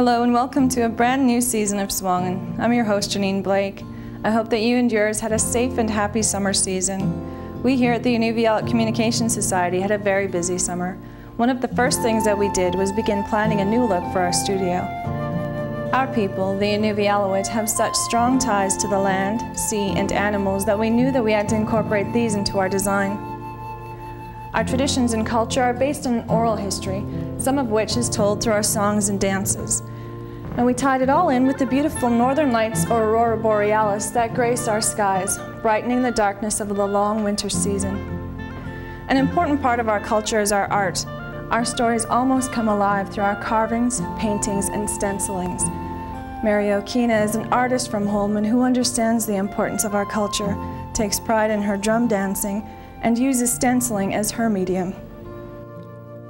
Hello and welcome to a brand new season of SUAANGAN. I'm your host, Janine Blake. I hope that you and yours had a safe and happy summer season. We here at the Inuvialuit Communication Society had a very busy summer. One of the first things that we did was begin planning a new look for our studio. Our people, the Inuvialuit, have such strong ties to the land, sea, and animals that we knew that we had to incorporate these into our design. Our traditions and culture are based on oral history, some of which is told through our songs and dances. And we tied it all in with the beautiful northern lights or aurora borealis that grace our skies, brightening the darkness of the long winter season. An important part of our culture is our art. Our stories almost come alive through our carvings, paintings, and stencilings. Mary Okheena is an artist from Holman who understands the importance of our culture, takes pride in her drum dancing, and uses stenciling as her medium.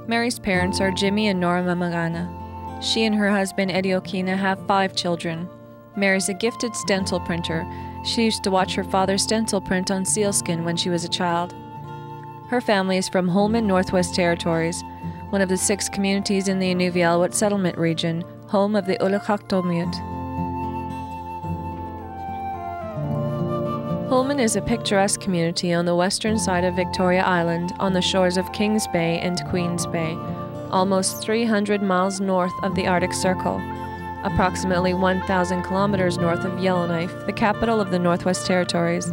Mary's parents are Jimmy and Nora Mamagana. She and her husband Eddie Okheena have 5 children. Mary's a gifted stencil printer. She used to watch her father stencil print on sealskin when she was a child. Her family is from Holman, Northwest Territories, one of the 6 communities in the Inuvialuit settlement region, home of the Ulukhaktok. Holman is a picturesque community on the western side of Victoria Island on the shores of Kings Bay and Queens Bay, almost 300 miles north of the Arctic Circle, approximately 1,000 kilometers north of Yellowknife, the capital of the Northwest Territories.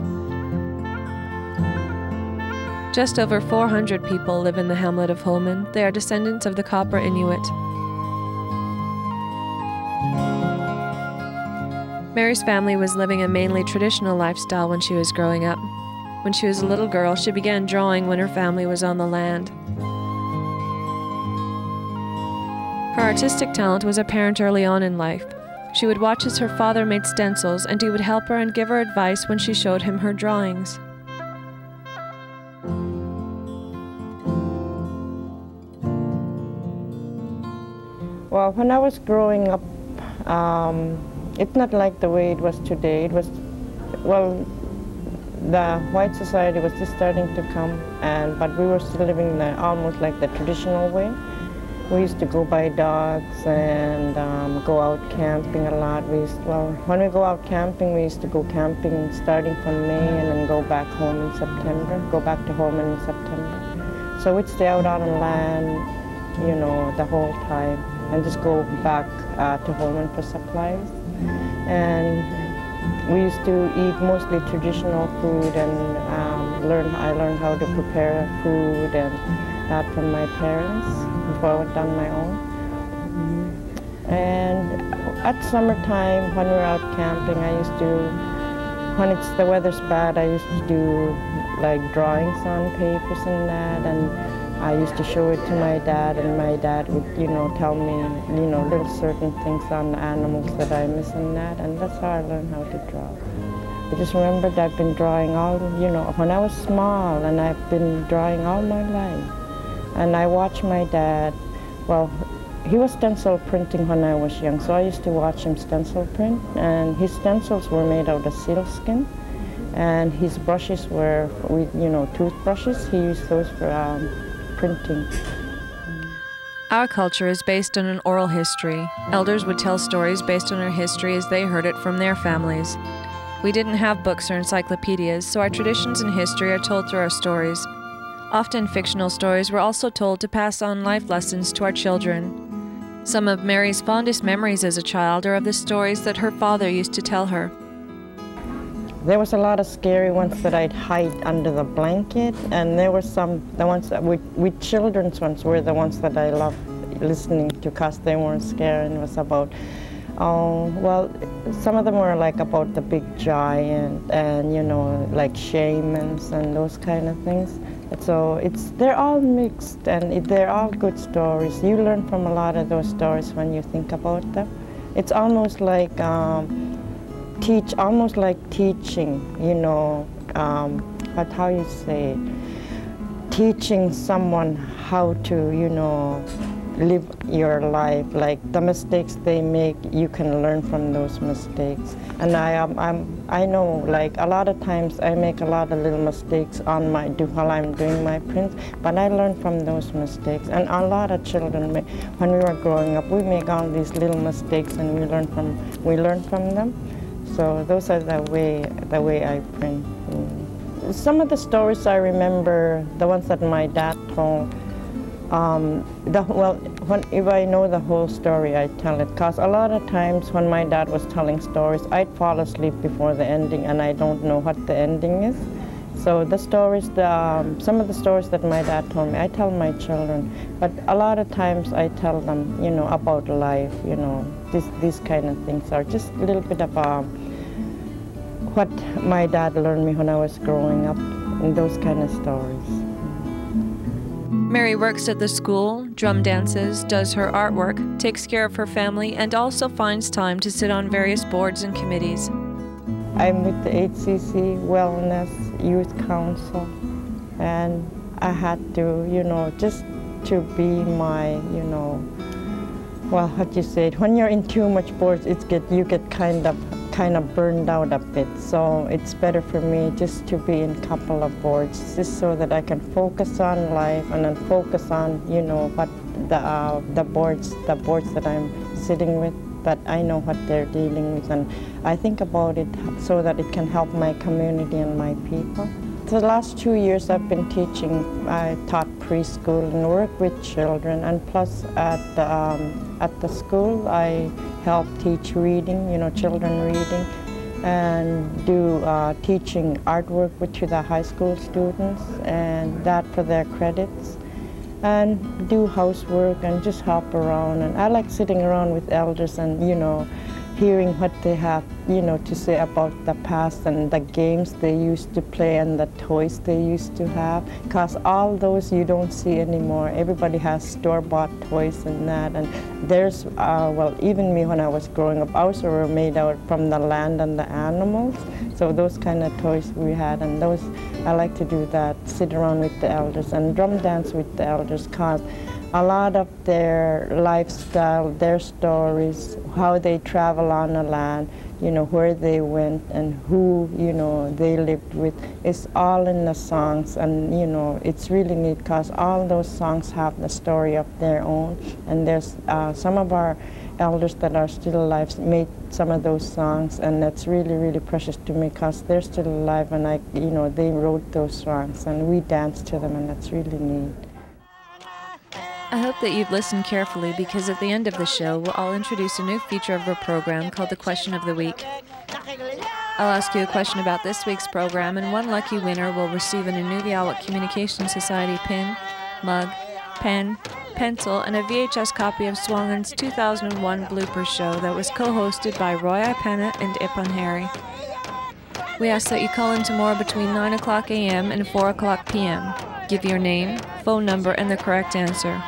Just over 400 people live in the hamlet of Holman. They are descendants of the Copper Inuit. Mary's family was living a mainly traditional lifestyle when she was growing up. When she was a little girl, she began drawing when her family was on the land. Her artistic talent was apparent early on in life. She would watch as her father made stencils, and he would help her and give her advice when she showed him her drawings. Well, when I was growing up, it's not like the way it was today. It was, well, the white society was just starting to come, but we were still living almost like the traditional way. We used to go buy dogs and go out camping a lot. When we go out camping, we used to go camping starting from May and then go back home in September, go back to home in September. So we'd stay out on the land, you know, the whole time and just go back to Holman for supplies. And we used to eat mostly traditional food, and I learned how to prepare food and that from my parents before I went on my own. And at summertime, when we were out camping, when the weather's bad, I used to do like drawings on papers and that, and I used to show it to my dad, and my dad would, tell me, little certain things on the animals that I miss and that, and that's how I learned how to draw. I just remembered I've been drawing when I was small, and I've been drawing all my life. And I watched my dad, well, he was stencil printing when I was young, so I used to watch him stencil print, and his stencils were made out of sealskin, and his brushes were, toothbrushes. He used those for printing. Our culture is based on an oral history. Elders would tell stories based on our history as they heard it from their families. We didn't have books or encyclopedias, so our traditions and history are told through our stories. Often fictional stories were also told to pass on life lessons to our children. Some of Mary's fondest memories as a child are of the stories that her father used to tell her. There was a lot of scary ones that I'd hide under the blanket, and there were the ones that with children's ones were the ones that I loved listening to because they weren't scary, and it was about, some of them were like about the big giant and, like shamans and those kind of things. So they're all mixed, and they're all good stories. You learn from a lot of those stories when you think about them. It's almost like teaching, how you say, teaching someone how to, live your life. Like the mistakes they make, you can learn from those mistakes. And I know, like a lot of times I make a lot of little mistakes on while I'm doing my prints, but I learn from those mistakes. And a lot of children, when we were growing up, we make all these little mistakes and we learn from them. So those are the way I print. Some of the stories I remember, the ones that my dad told. If I know the whole story, I tell it. Because a lot of times when my dad was telling stories, I'd fall asleep before the ending, and I don't know what the ending is. So the stories, some of the stories that my dad told me, I tell my children. But a lot of times I tell them, you know, about life. You know, these kind of things are just a little bit about what my dad learned me when I was growing up, and those kind of stories. Mary works at the school, drum dances, does her artwork, takes care of her family, and also finds time to sit on various boards and committees. I'm with the HCC Wellness Youth Council, and I had to, you know, just to be my, you know, well, what you said, when you're in too much boards, you get kind of burned out a bit. So it's better for me just to be in a couple of boards, just so that I can focus on life and then focus on, you know, what the boards that I'm sitting with, that I know what they're dealing with, and I think about it so that it can help my community and my people. The last 2 years I've been teaching. I taught preschool and work with children, and plus at the school I help teach reading, you know, children reading, and do teaching artwork to the high school students, and that for their credits, and do housework and just hop around. And I like sitting around with elders and, you know, hearing what they have, you know, to say about the past and the games they used to play and the toys they used to have, because all those you don't see anymore. Everybody has store-bought toys and that, and there's, well, even me when I was growing up, ours were made out from the land and the animals, so those kind of toys we had, and those, I like to do that, sit around with the elders and drum dance with the elders, because a lot of their lifestyle, their stories, how they travel on the land, you know, where they went and who, you know, they lived with, it's all in the songs. And, you know, it's really neat because all those songs have the story of their own. And there's some of our elders that are still alive made some of those songs, and that's really, really precious to me because they're still alive, and you know, they wrote those songs and we danced to them, and that's really neat. I hope that you've listened carefully, because at the end of the show, I'll introduce a new feature of our program called the Question of the Week. I'll ask you a question about this week's program, and one lucky winner will receive an Inuvialuit Communication Society pin, mug, pen, pencil, and a VHS copy of SUAANGAN's 2001 blooper show that was co-hosted by Roy Ipena and Ipan Harry. We ask that you call in tomorrow between 9 o'clock a.m. and 4 o'clock p.m. Give your name, phone number, and the correct answer.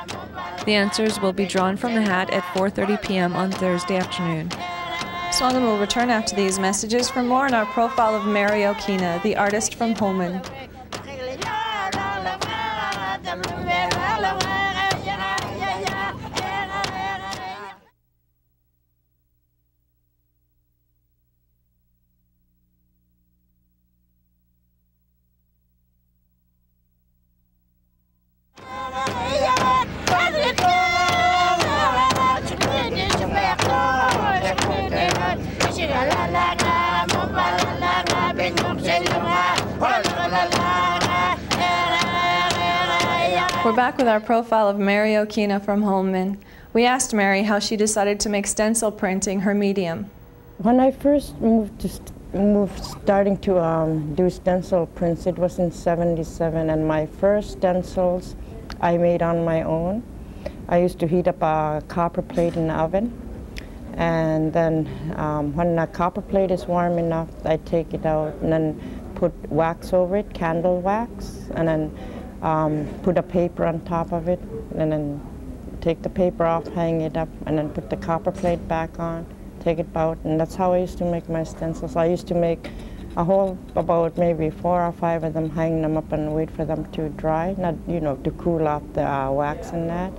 The answers will be drawn from the hat at 4:30 p.m. on Thursday afternoon. SUAANGAN will return after these messages for more on our profile of Mary Okheena, the artist from Holman. We're back with our profile of Mary Okheena from Holman. We asked Mary how she decided to make stencil printing her medium. When I first starting to do stencil prints, it was in '77, and my first stencils I made on my own. I used to heat up a copper plate in the oven, and then when the copper plate is warm enough, I take it out and then put wax over it, candle wax, and then put a paper on top of it, and then take the paper off, hang it up, and then put the copper plate back on, take it out, and that's how I used to make my stencils. I used to make a whole, about maybe 4 or 5 of them, hang them up and wait for them to dry, not, you know, to cool off the wax and that.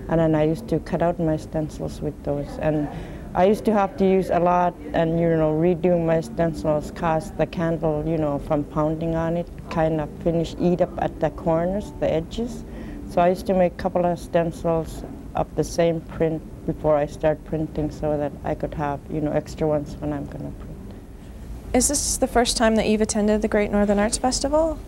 And then I used to cut out my stencils with those. And I used to have to use a lot and, you know, redo my stencils because the candle, you know, from pounding on it, kind of eat up at the corners, the edges. So I used to make a couple of stencils of the same print before I start printing so that I could have, you know, extra ones when I'm going to print. Is this the first time that you've attended the Great Northern Arts Festival?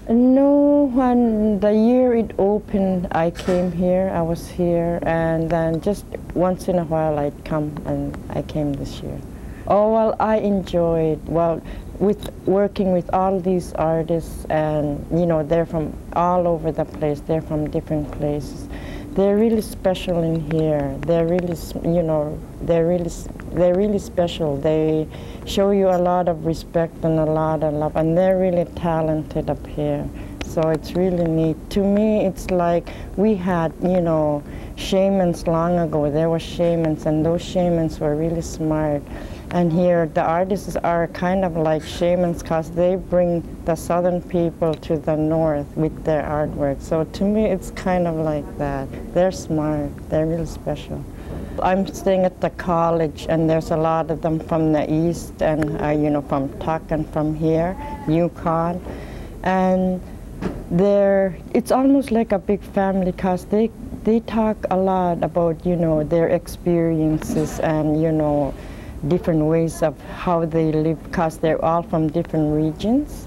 No, when the year it opened, I came here, I was here, and then just once in a while I'd come, and I came this year. Oh, well, I enjoyed, well, with working with all these artists, and, you know, they're from all over the place, they're from different places. They're really special in here. They're really, you know, they're really special. They show you a lot of respect and a lot of love, and they're really talented up here. So it's really neat. To me, it's like we had, you know, shamans long ago. There were shamans, and those shamans were really smart. And here, the artists are kind of like shamans because they bring the southern people to the north with their artwork. So to me, it's kind of like that. They're smart. They're really special. I'm staying at the college, and there's a lot of them from the east, and you know, from Tuck and from here, Yukon, and it's almost like a big family because they talk a lot about, you know, their experiences and, you know, different ways of how they live because they're all from different regions.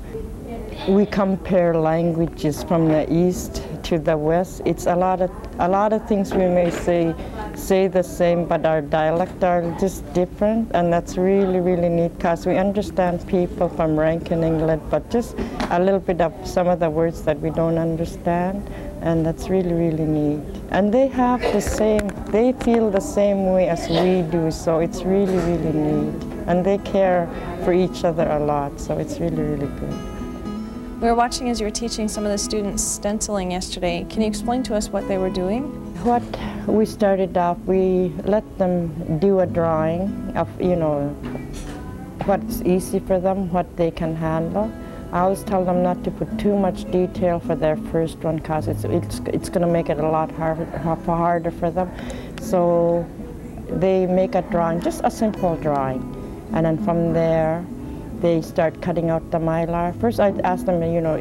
We compare languages from the east to the west. It's a lot of things we may say the same, but our dialect are just different, and that's really, really neat because we understand people from Rankin, England, but just a little bit of some of the words that we don't understand, and that's really, really neat. And they feel the same way as we do, so it's really, really neat. And they care for each other a lot, so it's really, really good. We were watching as you were teaching some of the students stenciling yesterday. Can you explain to us what they were doing? What we started off, we let them do a drawing of, you know, what's easy for them, what they can handle. I always tell them not to put too much detail for their first one because it's going to make it a lot harder for them. So they make a drawing, just a simple drawing, and then from there they start cutting out the mylar. First I ask them, you know,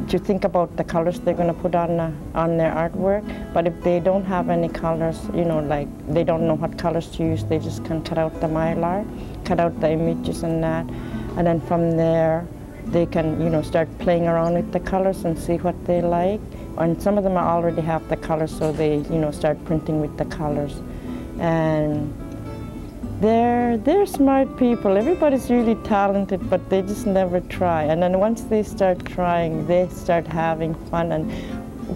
to think about the colors they're going to put on their artwork, but if they don't have any colors, you know, like they don't know what colors to use, they just can cut out the mylar, cut out the images and that, and then from there they can, you know, start playing around with the colors and see what they like. And some of them already have the colors, so they, you know, start printing with the colors. And they're smart people. Everybody's really talented, but they just never try. And then once they start trying, they start having fun. And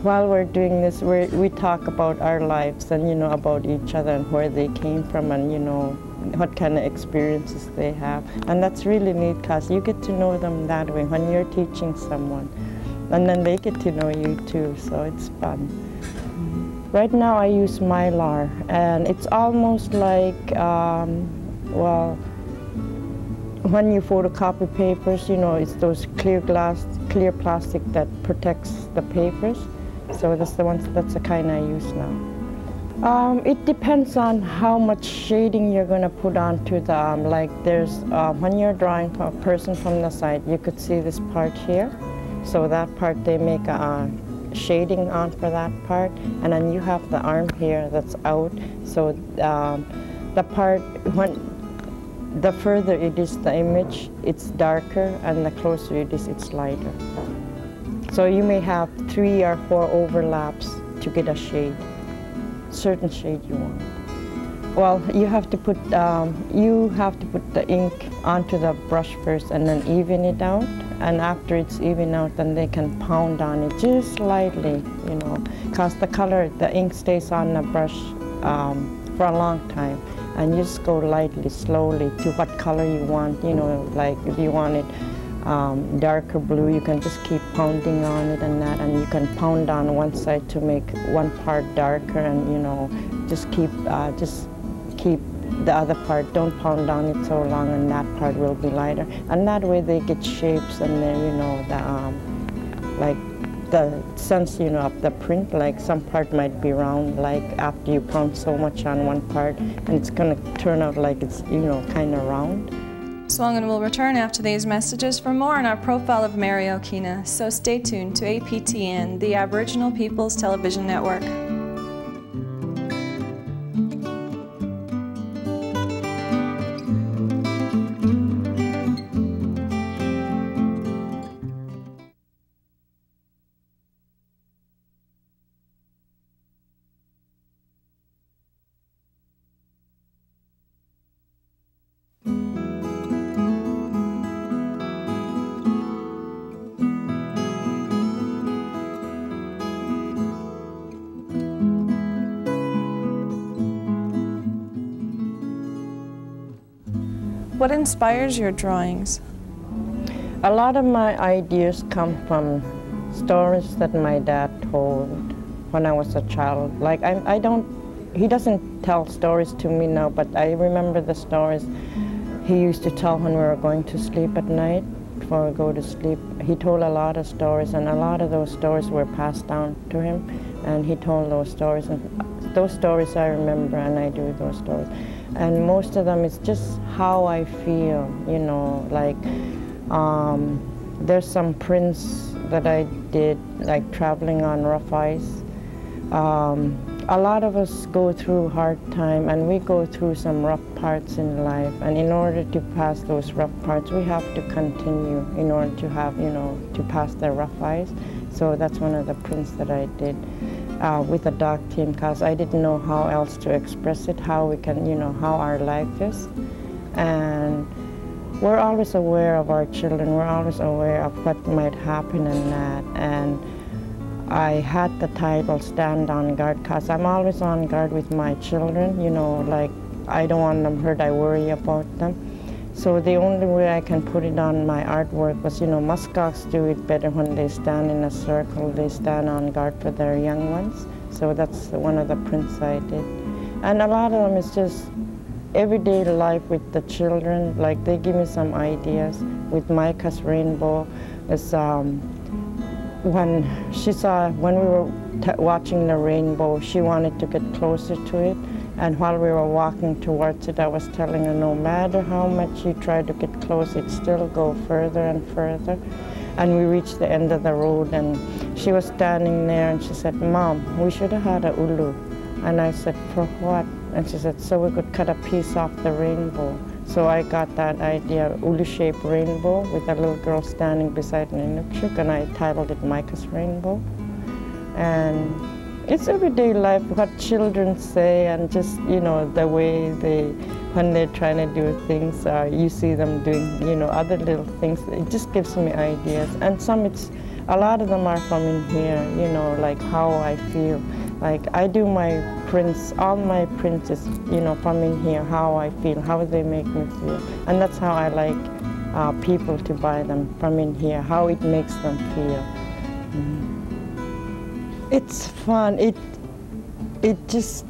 while we're doing this, we talk about our lives and, you know, about each other and where they came from and, you know, what kind of experiences they have. And that's really neat because you get to know them that way when you're teaching someone. And then they get to know you too, so it's fun. Right now I use mylar, and it's almost like, well, when you photocopy papers, you know, it's those clear plastic that protects the papers. So that's the kind I use now. It depends on how much shading you're going to put onto the, like there's, when you're drawing a person from the side, you could see this part here. So that part, they make a shading on for that part. And then you have the arm here that's out. So the part, the further it is the image, it's darker, and the closer it is, it's lighter. So you may have 3 or 4 overlaps to get a shade. Certain shade you want. Well, you have to put the ink onto the brush first and then even it out. And after it's even out, then they can pound on it just lightly, you know, because the ink stays on the brush for a long time. And you just go lightly, slowly to what color you want, you know, like if you want it darker blue, you can just keep pounding on it and that, and you can pound on one side to make one part darker, and, you know, just keep the other part, don't pound on it so long, and that part will be lighter. And that way they get shapes, and then, you know, like the sense, you know, of the print. Like some part might be round, like after you pound so much on one part, and it's going to turn out like it's, you know, kind of round. SUAANGAN will return after these messages for more on our profile of Mary Okheena, so stay tuned to APTN, the Aboriginal People's Television Network. What inspires your drawings? A lot of my ideas come from stories that my dad told when I was a child. Like he doesn't tell stories to me now, but I remember the stories he used to tell when we were going to sleep at night, before we go to sleep. He told a lot of stories, and a lot of those stories were passed down to him, and he told those stories, and those stories I remember, and I do those stories. And most of them is just how I feel, you know, like there's some prints that I did, like traveling on rough ice. A lot of us go through hard time, and we go through some rough parts in life, and in order to pass those rough parts, we have to continue in order to have, you know, to pass the rough ice. So that's one of the prints that I did. With a dark theme, because I didn't know how else to express it, how we can, you know, how our life is. And we're always aware of our children, we're always aware of what might happen in that. And I had the title Stand on Guard, because I'm always on guard with my children, you know, like I don't want them hurt, I worry about them. So the only way I can put it on my artwork was, you know, muskox do it better when they stand in a circle, they stand on guard for their young ones. So that's one of the prints I did. And a lot of them is just everyday life with the children, like they give me some ideas. With Micah's rainbow, is when we were watching the rainbow, she wanted to get closer to it. And while we were walking towards it, I was telling her, no matter how much you try to get close, it still go further and further. And we reached the end of the road, and she was standing there, and she said, Mom, we should have had a ulu. And I said, for what? And she said, so we could cut a piece off the rainbow. So I got that idea, ulu-shaped rainbow, with a little girl standing beside an Inukshuk, and I titled it Micah's Rainbow. And it's everyday life, what children say, and just, you know, the way when they're trying to do things, you see them doing, you know, other little things. It just gives me ideas. And a lot of them are from in here, you know, like how I feel. Like I do my prints, all my prints is, you know, from in here, how I feel, how they make me feel. And that's how I like people to buy them, from in here, how it makes them feel. It's fun. It just,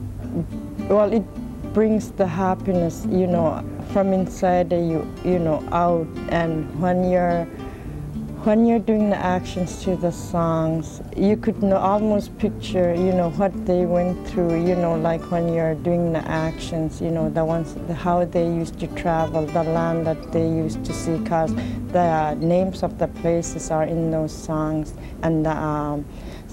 well, it brings the happiness, you know, from inside you know, out. And when you're doing the actions to the songs, you could almost picture, you know, what they went through, you know, like when you're doing the actions, you know, how they used to travel, the land that they used to see, because the names of the places are in those songs, and the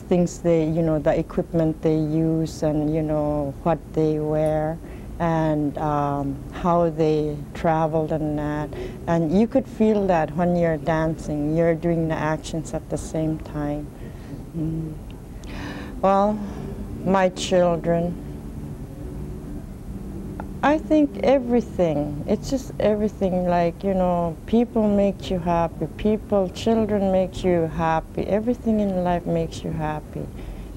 things you know, the equipment they use, and, you know, what they wear, and how they traveled and that. And you could feel that when you're dancing, you're doing the actions at the same time. Well, my children, I think everything. It's just everything, like, you know, people make you happy. Children make you happy. Everything in life makes you happy.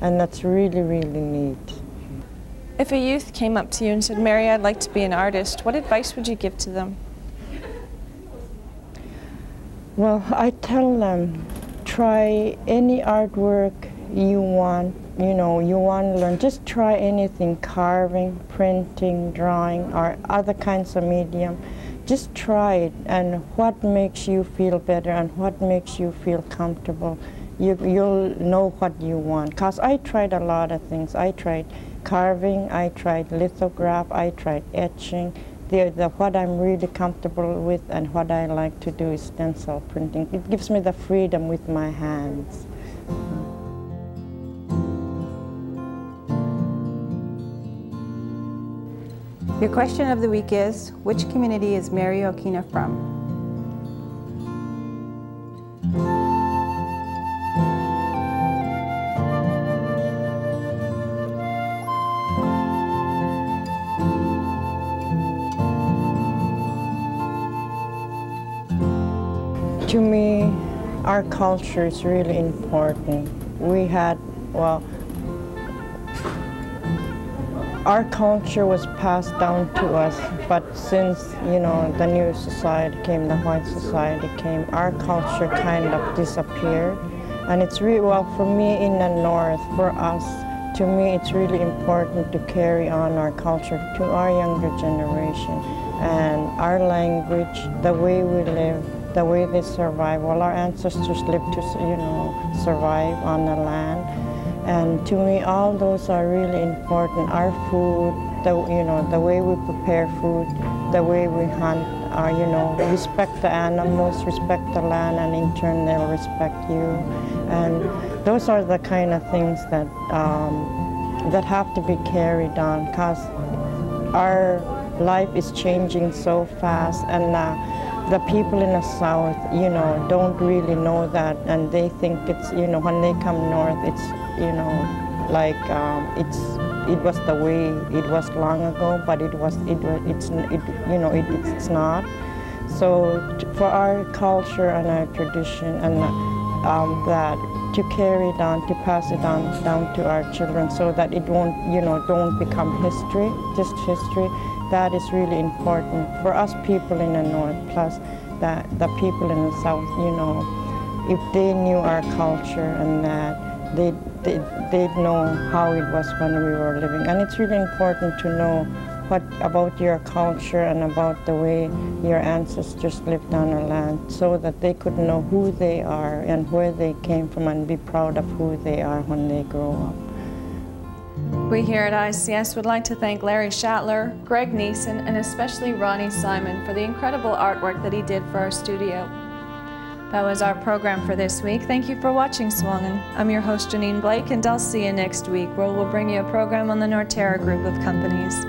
And that's really, really neat. If a youth came up to you and said, Mary, I'd like to be an artist, what advice would you give to them? Well, I tell them, try any artwork you want, you know, you want to learn. Just try anything, carving, printing, drawing, or other kinds of medium. Just try it, and what makes you feel better and what makes you feel comfortable, you'll know what you want. Because I tried a lot of things. I tried carving, I tried lithograph, I tried etching. What I'm really comfortable with and what I like to do is stencil printing. It gives me the freedom with my hands. Your question of the week is, which community is Mary Okheena from? To me, our culture is really important. We had, well, our culture was passed down to us, but since, you know, the new society came, the white society came, our culture kind of disappeared. And it's really, well, for me in the north, for us, to me, it's really important to carry on our culture to our younger generation. And our language, the way we live, the way they survive. Well, our ancestors lived to, you know, survive on the land. And to me, all those are really important. Our food, you know, the way we prepare food, the way we hunt, you know, respect the animals, respect the land, and in turn they'll respect you. And those are the kind of things that, that have to be carried on, because our life is changing so fast, and the people in the south, you know, don't really know that, and they think it's, you know, when they come north, it's, you know, like it was the way it was long ago, but it's you know, it's not. So for our culture and our tradition, and that to carry it on, to pass it on down to our children, so that it won't, you know, don't become history, just history. That is really important for us people in the north, plus the people in the south, you know, if they knew our culture and that, they'd know how it was when we were living. And it's really important to know what about your culture and about the way your ancestors lived on our land, so that they could know who they are and where they came from and be proud of who they are when they grow up. We here at ICS would like to thank Larry Schattler, Greg Neeson, and especially Ronnie Simon for the incredible artwork that he did for our studio. That was our program for this week. Thank you for watching SUAANGAN. I'm your host Janine Blake, and I'll see you next week, where we'll bring you a program on the Norterra group of companies.